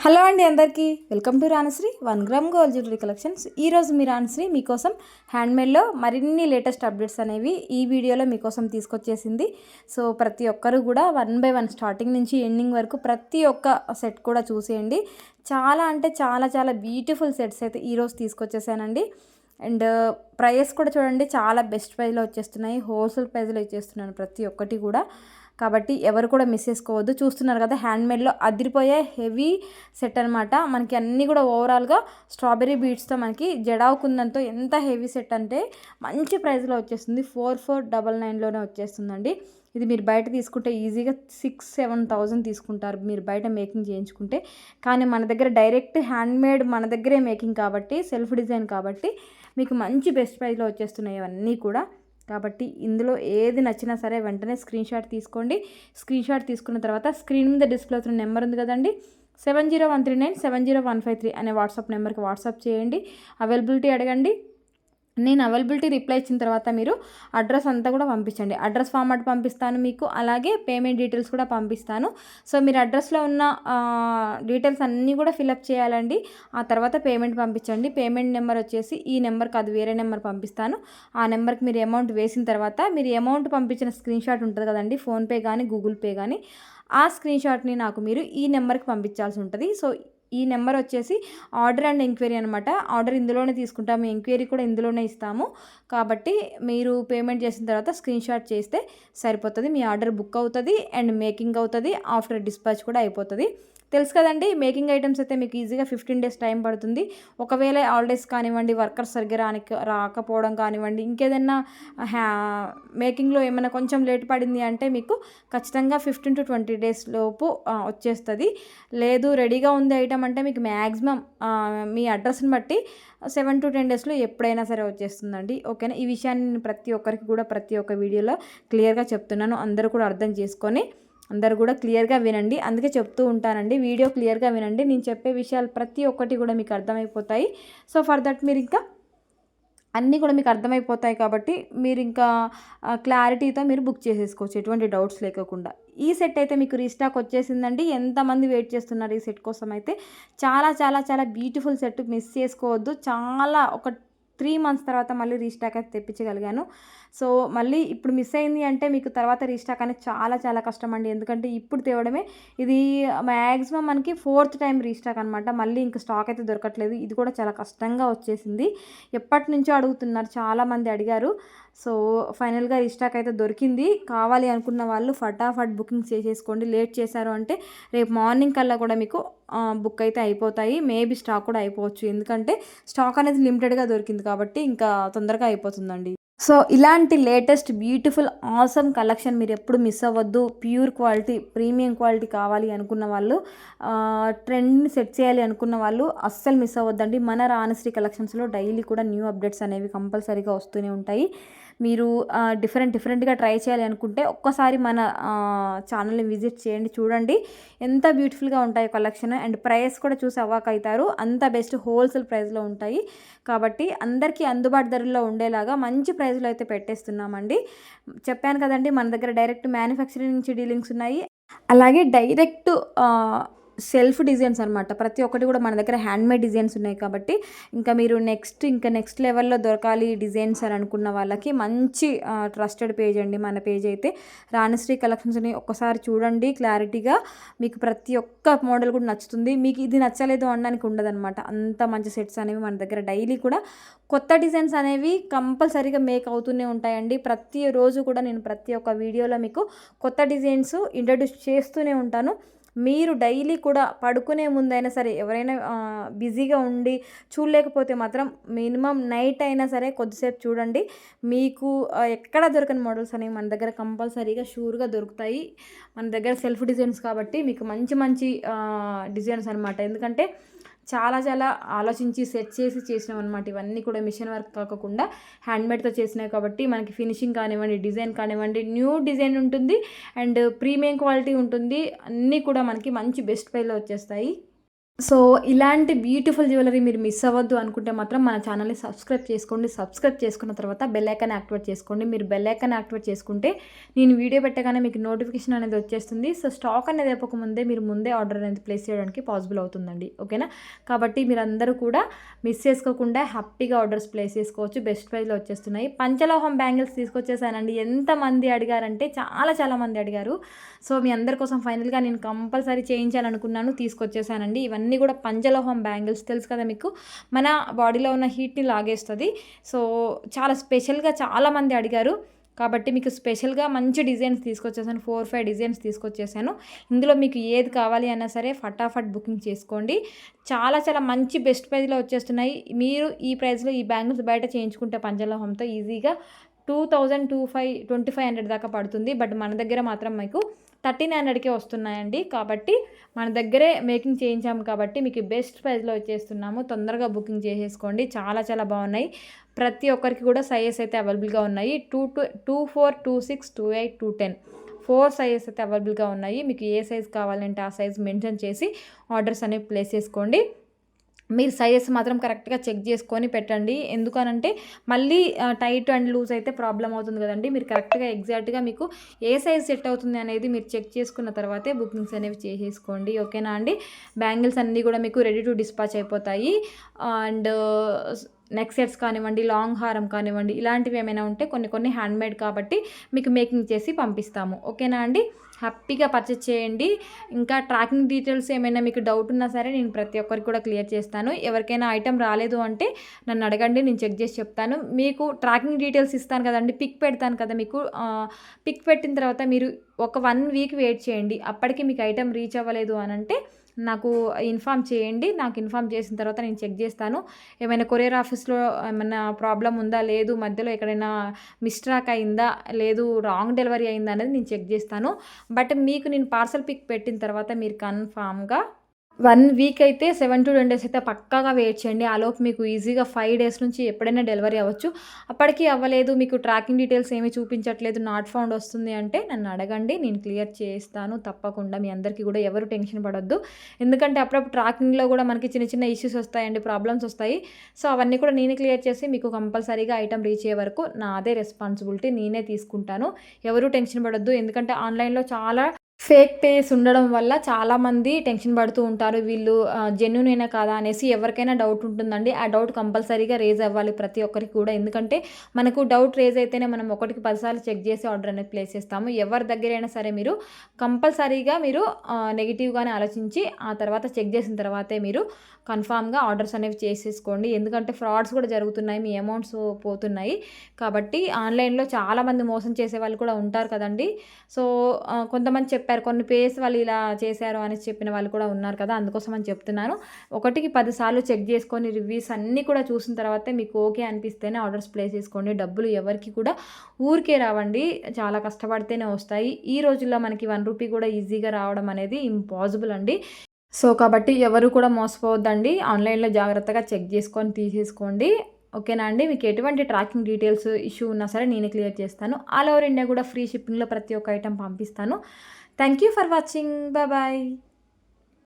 Hello అండి అందరికీ welcome to Ranasri 1 gram gold jewellery collections. ఈరోజు మీ రాణశ్రీ మీకోసం హ్యాండ్మేడ్లో మరిన్ని లేటెస్ట్ అప్డేట్స్ అనేవి ఈ వీడియోలో మీకోసం తీసుకొచ్చేసింది. సో ప్రతి ఒక్కరు కూడా 1 బై 1 స్టార్టింగ్ నుంచి ఎండింగ్ వరకు ప్రతి ఒక్క సెట్ కూడా చూసేయండి. చాలా అంటే చాలా చాలా బ్యూటిఫుల్ సెట్స్ అయితే ఈరోజు తీసుకొచ్చేసానండి. అండ్ ప్రైస్ కూడా చూడండి, చాలా బెస్ట్ ప్రైస్లో వచ్చేస్తున్నాయి. హోల్సేల్ ప్రైస్లో ఇచ్చేస్తున్నాను ప్రతి ఒక్కటి కూడా. కాబట్టి ఎవరు కూడా మిస్ చేసుకోవద్దు. చూస్తున్నారు కదా, హ్యాండ్మేడ్లో అదిరిపోయే హెవీ సెట్ అనమాట. మనకి అన్నీ కూడా ఓవరాల్గా స్ట్రాబెర్రీ బీడ్స్తో మనకి జడావు కుందంతో ఎంత హెవీ సెట్ అంటే మంచి ప్రైస్లో వచ్చేస్తుంది. 4499లోనే వచ్చేస్తుందండి. ఇది మీరు బయట తీసుకుంటే ఈజీగా 6-7,000 తీసుకుంటారు మీరు బయట మేకింగ్ చేయించుకుంటే. కానీ మన దగ్గర డైరెక్ట్ హ్యాండ్మేడ్ మన దగ్గరే మేకింగ్ కాబట్టి, సెల్ఫ్ డిజైన్ కాబట్టి మీకు మంచి బెస్ట్ ప్రైస్లో వచ్చేస్తున్నాయి ఇవన్నీ కూడా. కాబట్టి ఇందులో ఏది నచ్చినా సరే వెంటనే స్క్రీన్ షాట్ తీసుకోండి. స్క్రీన్ షాట్ తీసుకున్న తర్వాత స్క్రీన్ మీద డిస్ప్లే అవుతున్న నెంబర్ ఉంది కదండి, 7013970153 అనే వాట్సాప్ నెంబర్కి వాట్సాప్ చేయండి. అవైలబిలిటీ అడగండి. నేను అవైలబిలిటీ రిప్లై ఇచ్చిన తర్వాత మీరు అడ్రస్ అంతా కూడా పంపించండి. అడ్రస్ ఫార్మాట్ పంపిస్తాను మీకు, అలాగే పేమెంట్ డీటెయిల్స్ కూడా పంపిస్తాను. సో మీరు అడ్రస్లో ఉన్న డీటెయిల్స్ అన్నీ కూడా ఫిలప్ చేయాలండి. ఆ తర్వాత పేమెంట్ పంపించండి. పేమెంట్ నెంబర్ వచ్చేసి ఈ నెంబర్ కాదు, వేరే నెంబర్ పంపిస్తాను. ఆ నెంబర్కి మీరు అమౌంట్ వేసిన తర్వాత మీరు అమౌంట్ పంపించిన స్క్రీన్ షాట్ ఉంటుంది కదండి, ఫోన్పే కానీ గూగుల్ పే కానీ, ఆ స్క్రీన్ షాట్ని నాకు మీరు ఈ నెంబర్కి పంపించాల్సి ఉంటుంది. సో ఈ నెంబర్ వచ్చేసి ఆర్డర్ అండ్ ఎంక్వైరీ అనమాట. ఆర్డర్ ఇందులోనే తీసుకుంటాము, ఎంక్వైరీ కూడా ఇందులోనే ఇస్తాము. కాబట్టి మీరు పేమెంట్ చేసిన తర్వాత స్క్రీన్ షాట్ చేస్తే సరిపోతుంది. మీ ఆర్డర్ బుక్ అవుతుంది అండ్ మేకింగ్ అవుతుంది. ఆఫ్టర్ డిస్పాచ్ కూడా అయిపోతుంది. తెలుసు కదండి, మేకింగ్ ఐటమ్స్ అయితే మీకు ఈజీగా 15 days టైం పడుతుంది. ఒకవేళ హాలిడేస్ కానివ్వండి, వర్కర్స్ సరిగ్గా రాకపోవడం కానివ్వండి, ఇంకేదన్నా మేకింగ్లో ఏమైనా కొంచెం లేట్ పడింది అంటే మీకు ఖచ్చితంగా 15 to 20 days లోపు వచ్చేస్తుంది. లేదు రెడీగా ఉంది ఐటమ్ అంటే మీకు మ్యాక్సిమం మీ అడ్రస్ని బట్టి 7 to 10 daysలో ఎప్పుడైనా సరే వచ్చేస్తుందండి. ఓకేనా? ఈ విషయాన్ని నేను ప్రతి ఒక్కరికి కూడా ప్రతి ఒక్క వీడియోలో క్లియర్గా చెప్తున్నాను. అందరూ కూడా అర్థం చేసుకొని అందరూ కూడా క్లియర్గా వినండి. అందుకే చెప్తూ ఉంటానండి, వీడియో క్లియర్గా వినండి. నేను చెప్పే విషయాలు ప్రతి ఒక్కటి కూడా మీకు అర్థమైపోతాయి. సో ఫర్ దట్ మీరు ఇంకా అన్నీ కూడా మీకు అర్థమైపోతాయి. కాబట్టి మీరు ఇంకా క్లారిటీతో మీరు బుక్ చేసేసుకోవచ్చు, ఎటువంటి డౌట్స్ లేకుండా. ఈ సెట్ అయితే మీకు రీస్టాక్ వచ్చేసిందండి. ఎంతమంది వెయిట్ చేస్తున్నారు ఈ సెట్ కోసం అయితే. చాలా చాలా చాలా బ్యూటిఫుల్ సెట్, మిస్ చేసుకోవద్దు. చాలా ఒక 3 months తర్వాత మళ్ళీ రీస్టాక్ అయితే తెప్పించగలిగాను. సో మళ్ళీ ఇప్పుడు మిస్ అయింది అంటే మీకు తర్వాత రీస్టాక్ అనేది చాలా చాలా కష్టం అండి. ఎందుకంటే ఇప్పుడు తేవడమే ఇది మ్యాక్సిమం మనకి 4th time రీస్టాక్ అనమాట. మళ్ళీ ఇంకా స్టాక్ అయితే దొరకట్లేదు. ఇది కూడా చాలా కష్టంగా వచ్చేసింది. ఎప్పటి నుంచో అడుగుతున్నారు, చాలామంది అడిగారు. సో ఫైనల్గా రీస్టాక్ అయితే దొరికింది. కావాలి అనుకున్న వాళ్ళు ఫటాఫట్ బుకింగ్ చేసేసుకోండి. లేట్ చేశారు అంటే రేపు మార్నింగ్ కల్లా కూడా మీకు బుక్ అయితే అయిపోతాయి. మేబీ స్టాక్ కూడా అయిపోవచ్చు, ఎందుకంటే స్టాక్ అనేది లిమిటెడ్గా దొరికింది కాబట్టి ఇంకా తొందరగా అయిపోతుందండి. సో ఇలాంటి లేటెస్ట్ బ్యూటిఫుల్ ఆసమ్ కలెక్షన్ మీరు ఎప్పుడు మిస్ అవ్వద్దు. ప్యూర్ క్వాలిటీ, ప్రీమియం క్వాలిటీ కావాలి అనుకున్న వాళ్ళు, ట్రెండ్ని సెట్ చేయాలి అనుకున్న వాళ్ళు అస్సలు మిస్ అవ్వద్దండి. మన రాణశ్రీ కలెక్షన్స్లో డైలీ కూడా న్యూ అప్డేట్స్ అనేవి కంపల్సరీగా వస్తూనే ఉంటాయి. మీరు డిఫరెంట్గా ట్రై చేయాలి అనుకుంటే ఒక్కసారి మన ఛానల్ని విజిట్ చేయండి, చూడండి ఎంత బ్యూటిఫుల్గా ఉంటాయి కలెక్షన్. అండ్ ప్రైస్ కూడా చూసి అవాక్ అవుతారు, అంత బెస్ట్ హోల్సేల్ ప్రైస్లో ఉంటాయి. కాబట్టి అందరికీ అందుబాటు ధరల్లో ఉండేలాగా మంచి ప్రైస్లో అయితే పెట్టేస్తున్నామండి. చెప్పాను కదండి, మన దగ్గర డైరెక్ట్ మ్యానుఫ్యాక్చరింగ్ నుంచి డీలింగ్స్ ఉన్నాయి. అలాగే డైరెక్ట్ సెల్ఫ్ డిజైన్స్ అనమాట. ప్రతి ఒక్కటి కూడా మన దగ్గర హ్యాండ్మేడ్ డిజైన్స్ ఉన్నాయి. కాబట్టి ఇంకా మీరు నెక్స్ట్ లెవెల్లో దొరకాలి డిజైన్స్ అని అనుకున్న వాళ్ళకి మంచి ట్రస్టెడ్ పేజ్ అండి మన పేజ్ అయితే. రాణశ్రీ కలెక్షన్స్ని ఒక్కసారి చూడండి క్లారిటీగా, మీకు ప్రతి ఒక్క మోడల్ కూడా నచ్చుతుంది. మీకు ఇది నచ్చలేదు అనడానికి ఉండదన్నమాట. అంత మంచి సెట్స్ అనేవి మన దగ్గర డైలీ కూడా కొత్త డిజైన్స్ అనేవి కంపల్సరీగా మేక్ అవుతూనే ఉంటాయండి. ప్రతిరోజు కూడా నేను ప్రతి ఒక్క వీడియోలో మీకు కొత్త డిజైన్స్ ఇంట్రడ్యూస్ చేస్తూనే ఉంటాను. మీరు డైలీ కూడా పడుకునే ముందైనా సరే, ఎవరైనా బిజీగా ఉండి చూడలేకపోతే మాత్రం మినిమం నైట్ అయినా సరే కొద్దిసేపు చూడండి. మీకు ఎక్కడ దొరకని మోడల్స్ అనేవి మన దగ్గర కంపల్సరీగా షూర్గా దొరుకుతాయి. మన దగ్గర సెల్ఫ్ డిజైన్స్ కాబట్టి మీకు మంచి మంచి డిజైన్స్ అనమాట. ఎందుకంటే చాలా చాలా ఆలోచించి సెట్ చేసి చేసినాం అనమాట. ఇవన్నీ కూడా మిషన్ వర్క్ కాకుండా హ్యాండ్మేడ్తో చేసినాయి కాబట్టి మనకి ఫినిషింగ్ కానివ్వండి, డిజైన్ కానివ్వండి, న్యూ డిజైన్ ఉంటుంది అండ్ ప్రీమియం క్వాలిటీ ఉంటుంది. అన్నీ కూడా మనకి మంచి బెస్ట్ ప్రైస్లో వచ్చేస్తాయి. సో ఇలాంటి బ్యూటిఫుల్ జ్యువెలరీ మీరు మిస్ అవ్వద్దు అనుకుంటే మాత్రం మన ఛానల్ని సబ్స్క్రైబ్ చేసుకోండి. సబ్స్క్రైబ్ చేసుకున్న తర్వాత బెల్ ఐకాన్ యాక్టివేట్ చేసుకోండి. మీరు బెల్ ఐకాన్ యాక్టివేట్ చేసుకుంటే నేను వీడియో పెట్టగానే మీకు నోటిఫికేషన్ అనేది వచ్చేస్తుంది. సో స్టాక్ అనేది అయిపోకముందే మీరు ముందే ఆర్డర్ అనేది ప్లేస్ చేయడానికి పాసిబుల్ అవుతుందండి. ఓకేనా? కాబట్టి మీరందరూ కూడా మిస్ చేసుకోకుండా హ్యాపీగా ఆర్డర్స్ ప్లేస్ చేసుకోవచ్చు. బెస్ట్ ప్రైస్లో వచ్చేస్తున్నాయి. పంచలోహం బ్యాంగిల్స్ తీసుకొచ్చేసానండి. ఎంతమంది అడిగారంటే చాలా మంది అడిగారు. సో మీ అందరి కోసం ఫైనల్గా నేను కంపల్సరీ చేయించాలనుకున్నాను, తీసుకొచ్చేసానండి. ఇవన్నీ కూడా పంచలోహం బ్యాంగిల్స్ తెలుసు కదా మీకు, మన బాడీలో ఉన్న హీట్ని లాగేస్తుంది. సో చాలా స్పెషల్గా చాలామంది అడిగారు కాబట్టి మీకు స్పెషల్గా మంచి డిజైన్స్ తీసుకొచ్చేసాను. 4-5 డిజైన్స్ తీసుకొచ్చేసాను. ఇందులో మీకు ఏది కావాలి అన్నా సరే ఫటాఫట్ బుకింగ్ చేసుకోండి. చాలా మంచి బెస్ట్ ప్రైస్లో వచ్చేస్తున్నాయి. మీరు ఈ ప్రైస్లో ఈ బ్యాంగిల్స్ బయట చేయించుకుంటే పంచలోహంతో ఈజీగా 2500 దాకా పడుతుంది. బట్ మన దగ్గర మాత్రం మీకు 1300కే వస్తున్నాయండి. కాబట్టి మన దగ్గరే మేకింగ్ చేయించాము కాబట్టి మీకు బెస్ట్ ప్రైస్లో వచ్చేస్తున్నాము. తొందరగా బుకింగ్ చేసేసుకోండి. చాలా బాగున్నాయి. ప్రతి ఒక్కరికి కూడా సైజెస్ అయితే అవైలబుల్గా ఉన్నాయి. 24, 26, 28, 210 4 సైజెస్ అయితే అవైలబుల్గా ఉన్నాయి. మీకు ఏ సైజ్ కావాలంటే ఆ సైజ్ మెన్షన్ చేసి ఆర్డర్స్ అనేవి ప్లేస్ చేసుకోండి. మీరు సైజెస్ మాత్రం కరెక్ట్గా చెక్ చేసుకొని పెట్టండి. ఎందుకనంటే మళ్ళీ టైట్ అండ్ లూజ్ అయితే ప్రాబ్లం అవుతుంది కదండి. మీరు కరెక్ట్గా ఎగ్జాక్ట్గా మీకు ఏ సైజ్ సెట్ అవుతుంది అనేది మీరు చెక్ చేసుకున్న తర్వాతే బుకింగ్స్ అనేవి చేసేసుకోండి. ఓకేనా అండి? బ్యాంగిల్స్ అన్నీ కూడా మీకు రెడీ టు డిస్పాచ్ అయిపోతాయి. అండ్ నెక్ సెట్స్ కానివ్వండి, లాంగ్ హారం కానివ్వండి, ఇలాంటివి ఏమైనా ఉంటే కొన్ని హ్యాండ్మేడ్ కాబట్టి మీకు మేకింగ్ చేసి పంపిస్తాము. ఓకేనా అండి? హ్యాపీగా పర్చేస్ చేయండి. ఇంకా ట్రాకింగ్ డీటెయిల్స్ ఏమైనా మీకు డౌట్ ఉన్నా సరే నేను ప్రతి ఒక్కరికి కూడా క్లియర్ చేస్తాను. ఎవరికైనా ఐటెం రాలేదు అంటే నన్ను అడగండి, నేను చెక్ చేసి చెప్తాను. మీకు ట్రాకింగ్ డీటెయిల్స్ ఇస్తాను కదండి, పిక్ పెడతాను కదా మీకు. పిక్ పెట్టిన తర్వాత మీరు ఒక 1 వీక్ వెయిట్ చేయండి. అప్పటికి మీకు ఐటెం రీచ్ అవ్వలేదు అని అంటే నాకు ఇన్ఫామ్ చేయండి. నాకు ఇన్ఫామ్ చేసిన తర్వాత నేను చెక్ చేస్తాను. ఏమైనా కొరియర్ ఆఫీస్లో ఏమైనా ప్రాబ్లం ఉందా, లేదు మధ్యలో ఎక్కడైనా మిస్ట్రాక్ అయిందా, లేదు రాంగ్ డెలివరీ అయిందా అనేది నేను చెక్ చేస్తాను. బట్ మీకు నేను పార్సల్ పిక్ పెట్టిన తర్వాత మీరు కన్ఫామ్గా 1 వీక్ అయితే 7 to 10 డేస్ అయితే పక్కాగా వెయిట్ చేయండి. ఆలోపు మీకు ఈజీగా 5 డేస్ నుంచి ఎప్పుడైనా డెలివరీ అవ్వచ్చు. అప్పటికి అవ్వలేదు, మీకు ట్రాకింగ్ డీటెయిల్స్ ఏమీ చూపించట్లేదు, నాట్ ఫౌండ్ వస్తుంది అంటే నన్ను అడగండి, నేను క్లియర్ చేస్తాను తప్పకుండా. మీ అందరికీ కూడా ఎవరు టెన్షన్ పడొద్దు. ఎందుకంటే అప్పుడప్పుడు ట్రాకింగ్లో కూడా మనకి చిన్న ఇష్యూస్ వస్తాయండి, ప్రాబ్లమ్స్ వస్తాయి. సో అవన్నీ కూడా నేనే క్లియర్ చేసి మీకు కంపల్సరీగా ఐటమ్ రీచ్ అయ్యే వరకు నాదే రెస్పాన్సిబిలిటీ, నేనే తీసుకుంటాను. ఎవరు టెన్షన్ పడొద్దు. ఎందుకంటే ఆన్లైన్లో చాలా ఫేక్ పేజ్ ఉండడం వల్ల చాలామంది టెన్షన్ పడుతూ ఉంటారు. వీళ్ళు జెన్యూనేనా కాదా అనేసి ఎవరికైనా డౌట్ ఉంటుందండి. ఆ డౌట్ కంపల్సరీగా రేజ్ అవ్వాలి ప్రతి ఒక్కరికి కూడా. ఎందుకంటే మనకు డౌట్ రేజ్ అయితేనే మనం 1-10 సార్లు చెక్ చేసి ఆర్డర్ అనేది ప్లేస్ చేస్తాము. ఎవరి దగ్గరైనా సరే మీరు కంపల్సరీగా మీరు నెగిటివ్గానే ఆలోచించి ఆ తర్వాత చెక్ చేసిన తర్వాతే మీరు కన్ఫామ్గా ఆర్డర్స్ అనేవి చేసేసుకోండి. ఎందుకంటే ఫ్రాడ్స్ కూడా జరుగుతున్నాయి, మీ అమౌంట్స్ పోతున్నాయి. కాబట్టి ఆన్లైన్లో చాలామంది మోసం చేసే వాళ్ళు కూడా ఉంటారు కదండి. సో కొంతమంది చెప్పారు, కొన్ని పేజ్ వాళ్ళు ఇలా చేశారు అని చెప్పిన వాళ్ళు కూడా ఉన్నారు కదా, అందుకోసం అని చెప్తున్నాను. 1-10 సార్లు చెక్ చేసుకొని రివ్యూస్ అన్నీ కూడా చూసిన తర్వాతే మీకు ఓకే అనిపిస్తేనే ఆర్డర్స్ ప్లేస్ చేసుకోండి. డబ్బులు ఎవరికి కూడా ఊరికే రావండి, చాలా కష్టపడితేనే వస్తాయి. ఈ రోజుల్లో మనకి 1 రూపీ కూడా ఈజీగా రావడం అనేది ఇంపాసిబుల్ అండి. సో కాబట్టి ఎవరు కూడా మోసపోవద్దండి. ఆన్లైన్లో జాగ్రత్తగా చెక్ చేసుకొని తీసేసుకోండి. ఓకేనా అండి? మీకు ఎటువంటి ట్రాకింగ్ డీటెయిల్స్ ఇష్యూ ఉన్నా సరే నేనే క్లియర్ చేస్తాను. ఆల్ ఓవర్ ఇండియా కూడా ఫ్రీ షిప్పింగ్లో ప్రతి ఒక్క ఐటెం పంపిస్తాను. Thank you for watching. Bye.